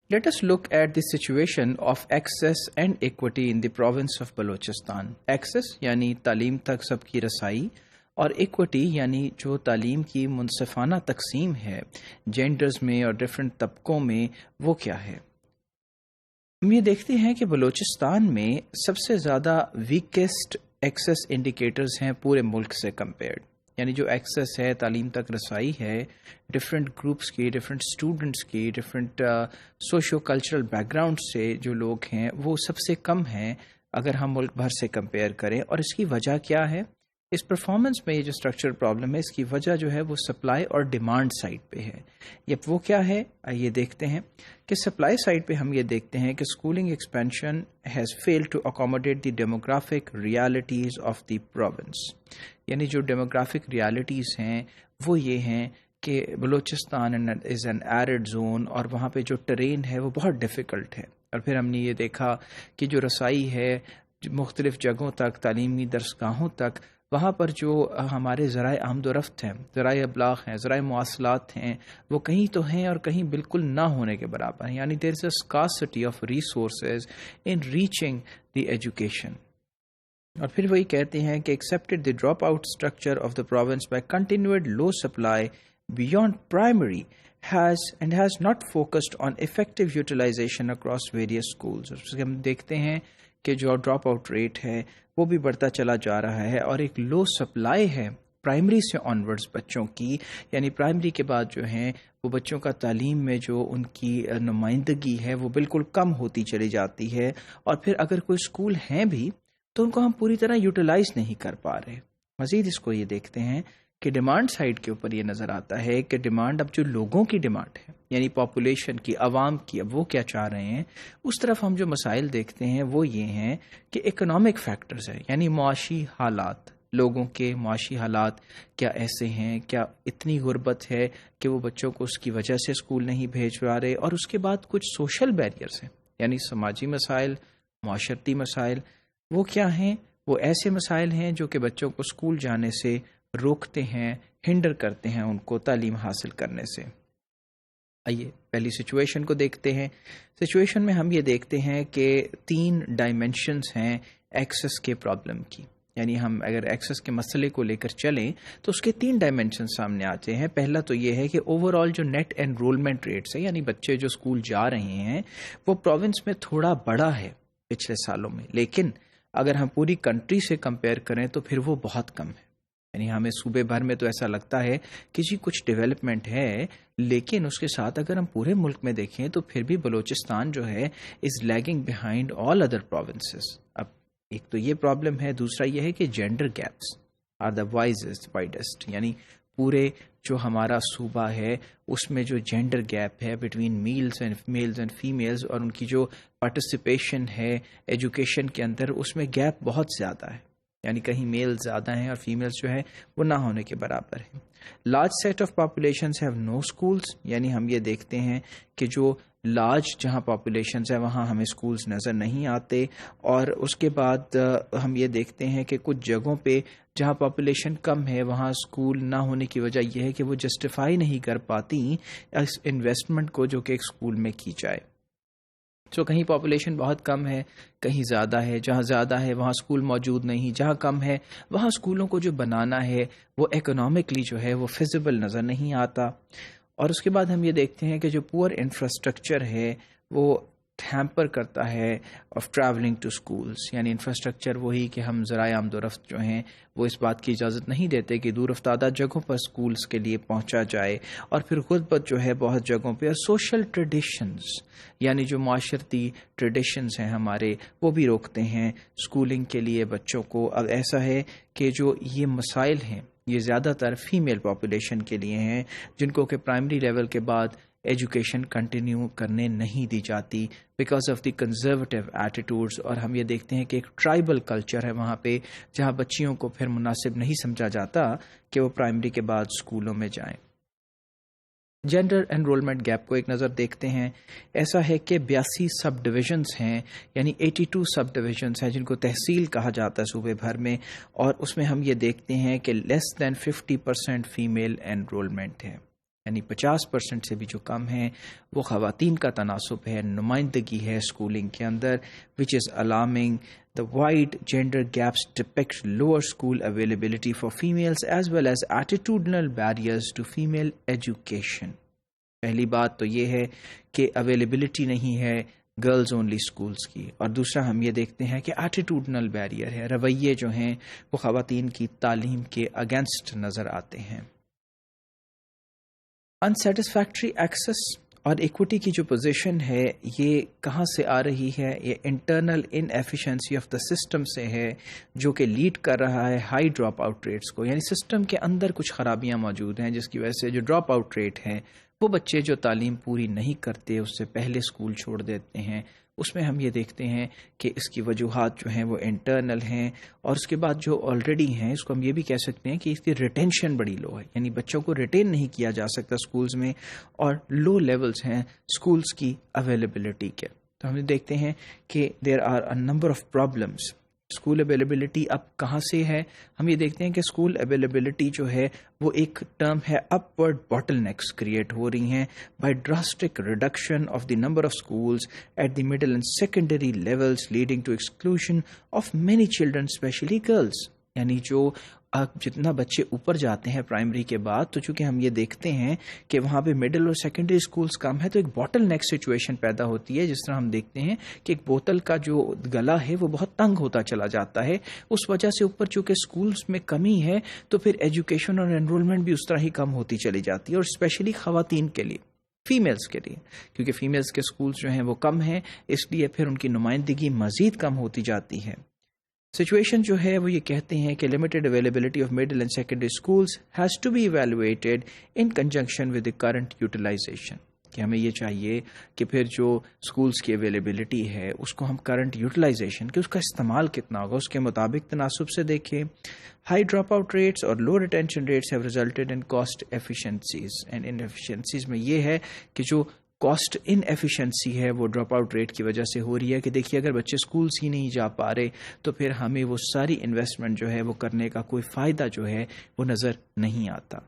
Let us look at the situation of access and equity in the province of Balochistan. Access یعنی تعلیم تک سب کی رسائی، اور ایکوٹی یعنی جو تعلیم کی منصفانہ تقسیم ہے جینڈرز میں اور ڈفرینٹ طبقوں میں، وہ کیا ہے؟ ہم یہ دیکھتے ہیں کہ بلوچستان میں سب سے زیادہ ویکسٹ ایکسیس انڈیکیٹرز ہیں پورے ملک سے کمپیئرڈ. یعنی جو ایکسیس ہے، تعلیم تک رسائی ہے، ڈفرینٹ گروپس کی، ڈفرینٹ اسٹوڈنٹس کی، different socio cultural back ground سے جو لوگ ہیں وہ سب سے کم ہیں اگر ہم ملک بھر سے کمپیئر کریں. اور اس کی وجہ کیا ہے؟ اس پرفارمنس میں یہ جو اسٹرکچرل پرابلم ہے، اس کی وجہ جو ہے وہ سپلائی اور ڈیمانڈ سائڈ پہ ہے. یہ وہ کیا ہے؟ آئیے دیکھتے ہیں کہ سپلائی سائڈ پہ ہم یہ دیکھتے ہیں کہ schooling expansion has failed to accommodate the demographic realities of the province. یعنی جو ڈیموگرافک ریالٹیز ہیں وہ یہ ہیں کہ Balochistan is an arid zone, اور وہاں پہ جو ٹرین ہے وہ بہت ڈیفیکلٹ ہے. اور پھر ہم نے یہ دیکھا کہ جو رسائی ہے مختلف جگہوں تک، تعلیمی درسگاہوں تک، وہاں پر جو ہمارے ذرائع آمد و رفت ہیں، ذرائع ابلاغ ہیں، ذرائع مواصلات ہیں، وہ کہیں تو ہیں اور کہیں بالکل نہ ہونے کے برابر ہیں. یعنی there is a scarcity of resources in reaching the education. اور پھر وہی کہتے ہیں کہ accepted the drop out structure of the province by continued low supply beyond primary has not focused on effective utilization across various schools. ہم دیکھتے ہیں کہ جو ڈراپ آؤٹ ریٹ ہے وہ بھی بڑھتا چلا جا رہا ہے، اور ایک لو سپلائی ہے پرائمری سے آنورڈز بچوں کی. یعنی پرائمری کے بعد جو ہیں وہ بچوں کا تعلیم میں جو ان کی نمائندگی ہے وہ بالکل کم ہوتی چلی جاتی ہے. اور پھر اگر کوئی اسکول ہیں بھی تو ان کو ہم پوری طرح یوٹیلائز نہیں کر پا رہے. مزید اس کو یہ دیکھتے ہیں کہ ڈیمانڈ سائڈ کے اوپر یہ نظر آتا ہے کہ ڈیمانڈ اب جو لوگوں کی ڈیمانڈ ہے، یعنی پاپولیشن کی، عوام کی، اب وہ کیا چاہ رہے ہیں، اس طرف ہم جو مسائل دیکھتے ہیں وہ یہ ہیں کہ اکنامک فیکٹرز ہیں. یعنی معاشی حالات، لوگوں کے معاشی حالات کیا ایسے ہیں، کیا اتنی غربت ہے کہ وہ بچوں کو اس کی وجہ سے اسکول نہیں بھیج پا رہے. اور اس کے بعد کچھ سوشل بیریئرز ہیں، یعنی سماجی مسائل، معاشرتی مسائل. وہ کیا ہیں؟ وہ ایسے مسائل ہیں جو کہ بچوں کو اسکول جانے سے روکتے ہیں، ہنڈر کرتے ہیں ان کو تعلیم حاصل کرنے سے. آئیے پہلی سچویشن کو دیکھتے ہیں. سچویشن میں ہم یہ دیکھتے ہیں کہ 3 ڈائمینشنز ہیں ایکسس کے پرابلم کی. یعنی ہم اگر ایکسس کے مسئلے کو لے کر چلیں تو اس کے 3 ڈائمینشن سامنے آتے ہیں. پہلا تو یہ ہے کہ اوور آل جو نیٹ انرولمنٹ ریٹس ہے، یعنی بچے جو اسکول جا رہے ہیں وہ پروونس میں تھوڑا بڑا ہے پچھلے سالوں میں، لیکن اگر ہم پوری کنٹری سے کمپیئر کریں تو پھر وہ بہت کم ہے. یعنی ہمیں صوبے بھر میں تو ایسا لگتا ہے کہ جی کچھ ڈیولپمنٹ ہے، لیکن اس کے ساتھ اگر ہم پورے ملک میں دیکھیں تو پھر بھی بلوچستان جو ہے is lagging behind all other provinces. اب ایک تو یہ پرابلم ہے، دوسرا یہ ہے کہ gender gaps are the widest. یعنی پورے جو ہمارا صوبہ ہے اس میں جو جینڈر گیپ ہے بٹوین میلز اینڈ فیمیلز، اور ان کی جو پارٹیسپیشن ہے ایجوکیشن کے اندر، اس میں گیپ بہت زیادہ ہے. یعنی کہیں میل زیادہ ہیں اور فیمیلز جو ہے وہ نہ ہونے کے برابر ہیں. Large set of populations have no schools. یعنی ہم یہ دیکھتے ہیں کہ جو لارج جہاں پاپولیشنز ہیں وہاں ہمیں اسکولز نظر نہیں آتے. اور اس کے بعد ہم یہ دیکھتے ہیں کہ کچھ جگہوں پہ جہاں پاپولیشن کم ہے وہاں اسکول نہ ہونے کی وجہ یہ ہے کہ وہ جسٹیفائی نہیں کر پاتی اس انویسٹمنٹ کو جو کہ ایک اسکول میں کی جائے. تو کہیں پاپولیشن بہت کم ہے، کہیں زیادہ ہے. جہاں زیادہ ہے وہاں اسکول موجود نہیں، جہاں کم ہے وہاں اسکولوں کو جو بنانا ہے وہ اکنامکلی جو ہے وہ فیزیبل نظر نہیں آتا. اور اس کے بعد ہم یہ دیکھتے ہیں کہ جو پور انفراسٹرکچر ہے وہ ہیمپر کرتا ہے آف ٹریولنگ ٹو اسکولس. یعنی انفراسٹرکچر وہی کہ ہم ذرائع آمد و رفت جو ہیں وہ اس بات کی اجازت نہیں دیتے کہ دور افتادہ جگہوں پر اسکولس کے لیے پہنچا جائے. اور پھر غربت جو ہے بہت جگہوں پہ، اور سوشل ٹریڈیشنز یعنی جو معاشرتی ٹریڈیشنز ہیں ہمارے وہ بھی روکتے ہیں اسکولنگ کے لیے بچوں کو. اب ایسا ہے کہ جو یہ مسائل ہیں یہ زیادہ تر فیمیل پاپولیشن کے لیے ہیں جن کو کہ پرائمری لیول کے بعد ایجوکیشن کنٹینیو کرنے نہیں دی جاتی because of the conservative attitudes. اور ہم یہ دیکھتے ہیں کہ ایک ٹرائبل کلچر ہے وہاں پہ جہاں بچیوں کو پھر مناسب نہیں سمجھا جاتا کہ وہ پرائمری کے بعد اسکولوں میں جائیں. جینڈر انرولمنٹ گیپ کو ایک نظر دیکھتے ہیں. ایسا ہے کہ 82 سب ڈویژنز ہیں، یعنی 82 سب ڈویژنز ہیں جن کو تحصیل کہا جاتا ہے صوبے بھر میں. اور اس میں ہم یہ دیکھتے ہیں کہ لیس دین 50% فیمیل انرولمنٹ ہے. یعنی 50% سے بھی جو کم ہیں وہ خواتین کا تناسب ہے، نمائندگی ہے اسکولنگ کے اندر، وچ از alarming. The wide gender gaps depict lower school availability for females as well as attitudinal barriers to female education. پہلی بات تو یہ ہے کہ اویلیبلٹی نہیں ہے گرلز اونلی اسکولس کی، اور دوسرا ہم یہ دیکھتے ہیں کہ ایٹیٹیوڈنل بیریئر ہے، رویے جو ہیں وہ خواتین کی تعلیم کے اگینسٹ نظر آتے ہیں. انسیٹسفیکٹری ایکسس اور ایکوٹی کی جو پوزیشن ہے یہ کہاں سے آ رہی ہے؟ یہ internal in efficiency of the system سے ہے، جو کہ لیڈ کر رہا ہے ہائی ڈراپ آؤٹ ریٹس کو. یعنی سسٹم کے اندر کچھ خرابیاں موجود ہیں جس کی وجہ سے جو ڈراپ آؤٹ ریٹ ہے، وہ بچے جو تعلیم پوری نہیں کرتے اس سے پہلے اسکول چھوڑ دیتے ہیں، اس میں ہم یہ دیکھتے ہیں کہ اس کی وجوہات جو ہیں وہ انٹرنل ہیں. اور اس کے بعد جو آلریڈی ہیں اس کو ہم یہ بھی کہہ سکتے ہیں کہ اس کی ریٹینشن بڑی لو ہے، یعنی بچوں کو ریٹین نہیں کیا جا سکتا اسکولز میں، اور لو لیولز ہیں اسکولز کی اویلیبلٹی کے. تو ہم دیکھتے ہیں کہ there are a number of problems. School availability اب کہاں سے ہے؟ ہم یہ دیکھتے ہیں کہ اسکول اویلیبلٹی جو ہے وہ ایک ٹرم ہے، اپورڈ باٹل نیکس کریٹ ہو رہی ہیں by drastic reduction of the number of schools at the middle and secondary levels leading to exclusion of many children especially girls. یعنی جو جتنا بچے اوپر جاتے ہیں پرائمری کے بعد، تو چونکہ ہم یہ دیکھتے ہیں کہ وہاں پہ مڈل اور سیکنڈری اسکولز کم ہے، تو ایک باٹل نیک سچویشن پیدا ہوتی ہے. جس طرح ہم دیکھتے ہیں کہ ایک بوتل کا جو گلا ہے وہ بہت تنگ ہوتا چلا جاتا ہے، اس وجہ سے اوپر چونکہ اسکولز میں کمی ہے تو پھر ایجوکیشن اور انرولمنٹ بھی اس طرح ہی کم ہوتی چلی جاتی ہے، اور اسپیشلی خواتین کے لیے، فیمیلز کے لیے، کیونکہ فیمیلز کے اسکولز جو ہیں وہ کم ہیں، اس لیے پھر ان کی نمائندگی مزید کم ہوتی جاتی ہے. سچویشن جو ہے وہ یہ کہتے ہیں کہ limited availability of middle and secondary schools has to be evaluated in conjunction with the current utilization. کہ ہمیں یہ چاہیے کہ پھر جو اسکولز کی اویلیبلٹی ہے اس کو ہم کرنٹ یوٹیلائزیشن کہ اس کا استعمال کتنا ہوگا اس کے مطابق تناسب سے دیکھیں. ہائی ڈراپ آؤٹ ریٹس اور low retention rates have resulted in cost efficiencies and inefficiencies میں یہ ہے کہ جو کاسٹ ان ایفیشنسی ہے وہ ڈراپ آؤٹ ریٹ کی وجہ سے ہو رہی ہے. کہ دیکھیے اگر بچے اسکولس ہی نہیں جا پا رہے تو پھر ہمیں وہ ساری انویسٹمنٹ جو ہے وہ کرنے کا کوئی فائدہ جو ہے وہ نظر نہیں آتا.